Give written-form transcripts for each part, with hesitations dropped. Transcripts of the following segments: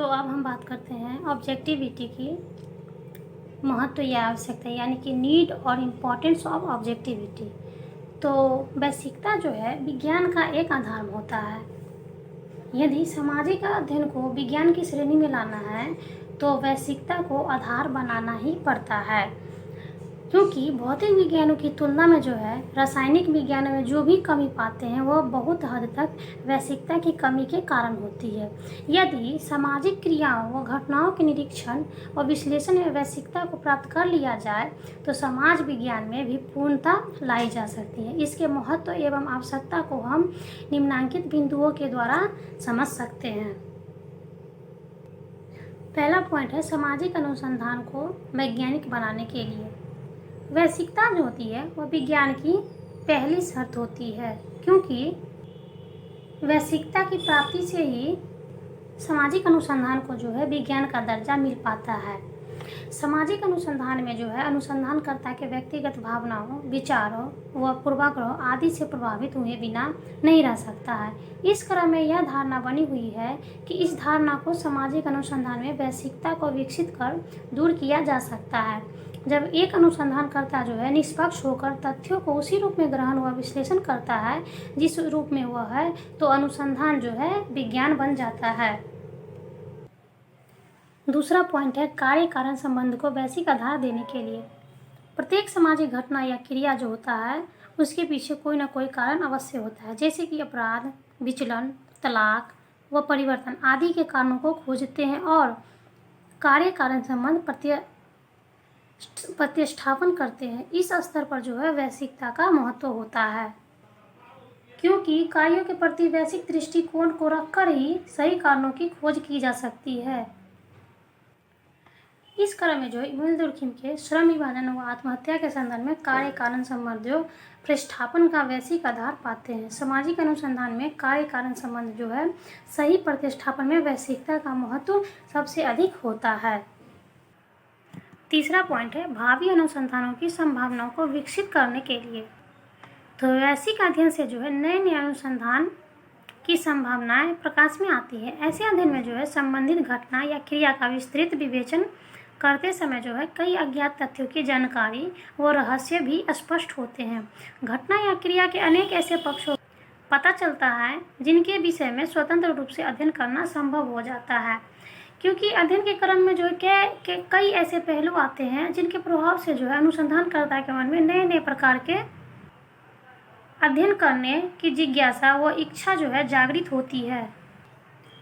तो अब हम बात करते हैं ऑब्जेक्टिविटी की महत्व या आवश्यकता, यानी कि नीड और इम्पोर्टेंस ऑफ ऑब्जेक्टिविटी। तो वैश्विकता जो है विज्ञान का एक आधार होता है। यदि सामाजिक अध्ययन को विज्ञान की श्रेणी में लाना है तो वैश्विकता को आधार बनाना ही पड़ता है, क्योंकि भौतिक विज्ञानों की तुलना में जो है रासायनिक विज्ञान में जो भी कमी पाते हैं वह बहुत हद तक वैश्विकता की कमी के कारण होती है। यदि सामाजिक क्रियाओं व घटनाओं के निरीक्षण और विश्लेषण में वैश्विकता को प्राप्त कर लिया जाए तो समाज विज्ञान में भी पूर्णता लाई जा सकती है। इसके महत्व एवं आवश्यकता को हम निम्नांकित बिंदुओं के द्वारा समझ सकते हैं। पहला पॉइंट है सामाजिक अनुसंधान को वैज्ञानिक बनाने के लिए। वैश्विकता जो होती है वह विज्ञान की पहली शर्त होती है, क्योंकि वैश्विकता की प्राप्ति से ही सामाजिक अनुसंधान को जो है विज्ञान का दर्जा मिल पाता है। सामाजिक अनुसंधान में जो है अनुसंधानकर्ता के व्यक्तिगत भावनाओं, विचारों व पूर्वाग्रह आदि से प्रभावित हुए बिना नहीं रह सकता है। इस क्रम में यह धारणा बनी हुई है कि इस धारणा को सामाजिक अनुसंधान में वैश्विकता को विकसित कर दूर किया जा सकता है। जब एक अनुसंधानकर्ता जो है निष्पक्ष होकर तथ्यों को उसी रूप में ग्रहण व विश्लेषण करता है जिस रूप में वह है, तो अनुसंधान जो है विज्ञान बन जाता है। दूसरा पॉइंट है कार्य कारण संबंध को वैश्विक आधार देने के लिए। प्रत्येक सामाजिक घटना या क्रिया जो होता है उसके पीछे कोई ना कोई कारण अवश्य होता है, जैसे कि अपराध, विचलन, तलाक व परिवर्तन आदि के कारणों को खोजते हैं और कार्य कारण संबंध प्रतिस्थापन करते हैं। इस स्तर पर जो है वैश्विकता का महत्व होता है, क्योंकि कार्यों के प्रति वैश्विक दृष्टिकोण को रखकर ही सही कारणों की खोज की जा सकती है। इस क्रम में जो है इमैनुएल दुर्खिम के श्रम विभाजन व आत्महत्या के संदर्भ में कार्य कारण संबंध जो प्रतिस्थापन का वैश्विक आधार पाते हैं। सामाजिक अनुसंधान में कार्य कारण संबंध जो है सही प्रतिस्थापन में वैश्विकता का महत्व सबसे अधिक होता है। तीसरा पॉइंट है भावी अनुसंधानों की संभावनाओं को विकसित करने के लिए। तो वैश्विक अध्ययन से जो है नए नए अनुसंधान की संभावनाएं प्रकाश में आती है। ऐसे अध्ययन में जो है संबंधित घटना या क्रिया का विस्तृत विवेचन करते समय जो है कई अज्ञात तथ्यों की जानकारी व रहस्य भी स्पष्ट होते हैं। घटना या क्रिया के अनेक ऐसे पक्षों पता चलता है जिनके विषय में स्वतंत्र रूप से अध्ययन करना संभव हो जाता है, क्योंकि अध्ययन के क्रम में जो है कई ऐसे पहलू आते हैं जिनके प्रभाव से जो है अनुसंधानकर्ता के मन में नए नए प्रकार के अध्ययन करने की जिज्ञासा व इच्छा जो है जागृत होती है।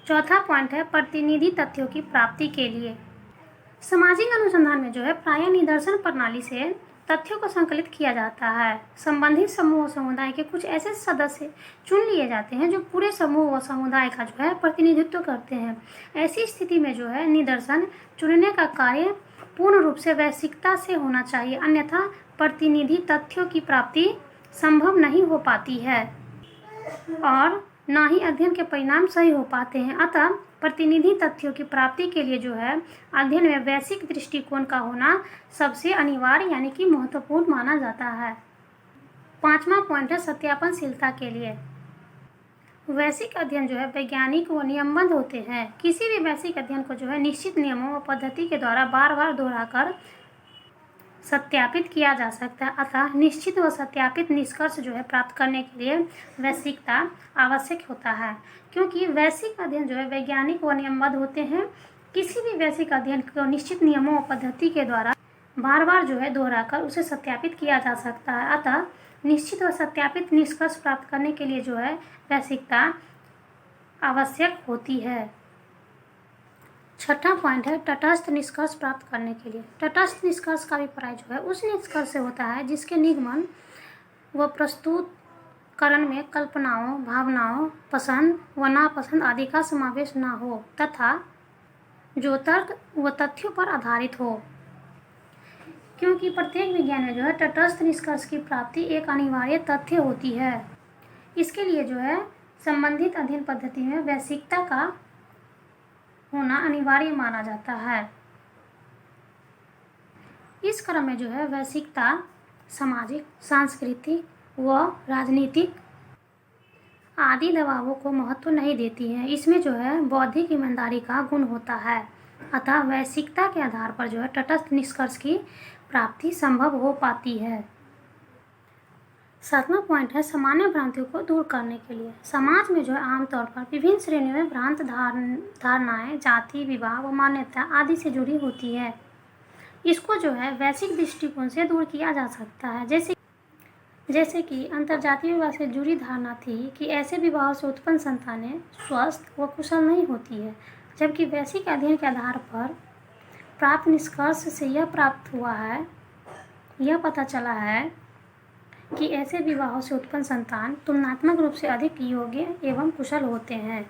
चौथा पॉइंट है प्रतिनिधि तथ्यों की प्राप्ति के लिए। सामाजिक अनुसंधान में जो है प्रायः निदर्शन प्रणाली से तथ्यों को संकलित किया जाता है। संबंधित समूह और समुदाय के कुछ ऐसे सदस्य चुन लिए जाते हैं जो पूरे समूह व समुदाय का जो है प्रतिनिधित्व करते हैं। ऐसी स्थिति में जो है निदर्शन चुनने का कार्य पूर्ण रूप से वैश्विकता से होना चाहिए, अन्यथा प्रतिनिधि तथ्यों की प्राप्ति संभव नहीं हो पाती है और ना ही अध्ययन के परिणाम सही हो पाते हैं। अतः प्रतिनिधि तथ्यों की प्राप्ति के लिए जो है अध्ययन में वैश्विक दृष्टिकोण का होना सबसे अनिवार्य यानी कि महत्वपूर्ण माना जाता है। पांचवा पॉइंट है सत्यापनशीलता के लिए। वैश्विक अध्ययन जो है वैज्ञानिक व नियमबद्ध होते हैं। किसी भी वैश्विक अध्ययन को जो है निश्चित नियमों व पद्धति के द्वारा बार बार दोहराकर सत्यापित किया जा सकता है। अतः निश्चित व सत्यापित निष्कर्ष जो है प्राप्त करने के लिए वैश्विकता आवश्यक होता है, क्योंकि वैश्विक अध्ययन जो है वैज्ञानिक व नियमबद्ध होते हैं। किसी भी वैश्विक अध्ययन को निश्चित नियमों व पद्धति के द्वारा बार बार जो है दोहराकर उसे सत्यापित किया जा सकता है। अतः निश्चित व सत्यापित निष्कर्ष प्राप्त करने के लिए जो है वैश्विकता आवश्यक होती है। छठा पॉइंट है तटस्थ निष्कर्ष प्राप्त करने के लिए। तटस्थ निष्कर्ष का अभिप्राय जो है उस निष्कर्ष से होता है जिसके निगमन व प्रस्तुतकरण में कल्पनाओं, भावनाओं, पसंद व नापसंद आदि का समावेश न हो तथा जो तर्क व तथ्यों पर आधारित हो, क्योंकि प्रत्येक विज्ञान में जो है तटस्थ निष्कर्ष की प्राप्ति एक अनिवार्य तथ्य होती है। इसके लिए जो है संबंधित अध्ययन पद्धति में वैश्विकता का होना अनिवार्य माना जाता है। इस क्रम में जो है वैश्विकता सामाजिक, सांस्कृतिक व राजनीतिक आदि दबावों को महत्व नहीं देती है। इसमें जो है बौद्धिक ईमानदारी का गुण होता है। अतः वैश्विकता के आधार पर जो है तटस्थ निष्कर्ष की प्राप्ति संभव हो पाती है। 7वां पॉइंट है सामान्य भ्रांतियों को दूर करने के लिए। समाज में जो है आमतौर पर विभिन्न श्रेणियों में भ्रांत धारणाएं जाति, विवाह व मान्यता आदि से जुड़ी होती है। इसको जो है वैश्विक दृष्टिकोण से दूर किया जा सकता है। जैसे कि अंतर्जातीय विवाह से जुड़ी धारणा थी कि ऐसे विवाहों से उत्पन्न संतानें स्वस्थ व कुशल नहीं होती है, जबकि वैश्विक अध्ययन के आधार पर प्राप्त निष्कर्ष से यह पता चला है कि ऐसे विवाहों से उत्पन्न संतान तुलनात्मक रूप से अधिक योग्य एवं कुशल होते हैं।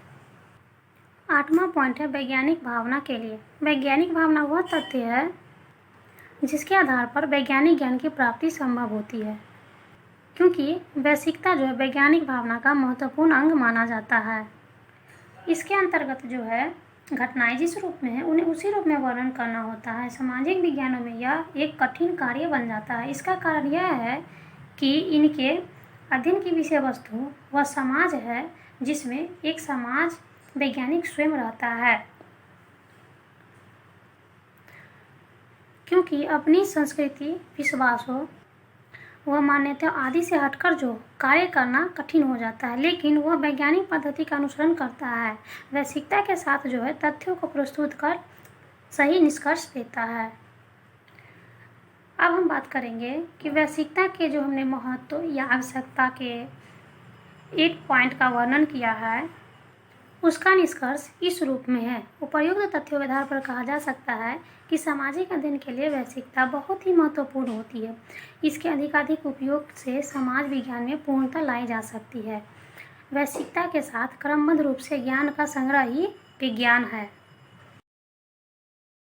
8वां पॉइंट है वैज्ञानिक भावना के लिए। वैज्ञानिक भावना वह तथ्य है जिसके आधार पर वैज्ञानिक ज्ञान की प्राप्ति संभव होती है, क्योंकि वैश्विकता जो है वैज्ञानिक भावना का महत्वपूर्ण अंग माना जाता है। इसके अंतर्गत जो है घटनाएं जिस रूप में है उन्हें उसी रूप में वर्णन करना होता है। सामाजिक विज्ञानों में यह एक कठिन कार्य बन जाता है। इसका कारण यह है कि इनके अध्ययन की विषय वस्तु वह समाज है जिसमें एक समाज वैज्ञानिक स्वयं रहता है, क्योंकि अपनी संस्कृति, विश्वासों वह मान्यता आदि से हटकर जो कार्य करना कठिन हो जाता है, लेकिन वह वैज्ञानिक पद्धति का अनुसरण करता है। वैश्विकता के साथ जो है तथ्यों को प्रस्तुत कर सही निष्कर्ष देता है। अब हम बात करेंगे कि वैश्विकता के जो हमने महत्व या आवश्यकता के 8 पॉइंट का वर्णन किया है, उसका निष्कर्ष इस रूप में है। उपर्युक्त तथ्यों के आधार पर कहा जा सकता है कि सामाजिक अध्ययन के लिए वैश्विकता बहुत ही महत्वपूर्ण होती है। इसके अधिकाधिक उपयोग से समाज विज्ञान में पूर्णता लाई जा सकती है। वैश्विकता के साथ क्रमबद्ध रूप से ज्ञान का संग्रह ही विज्ञान है।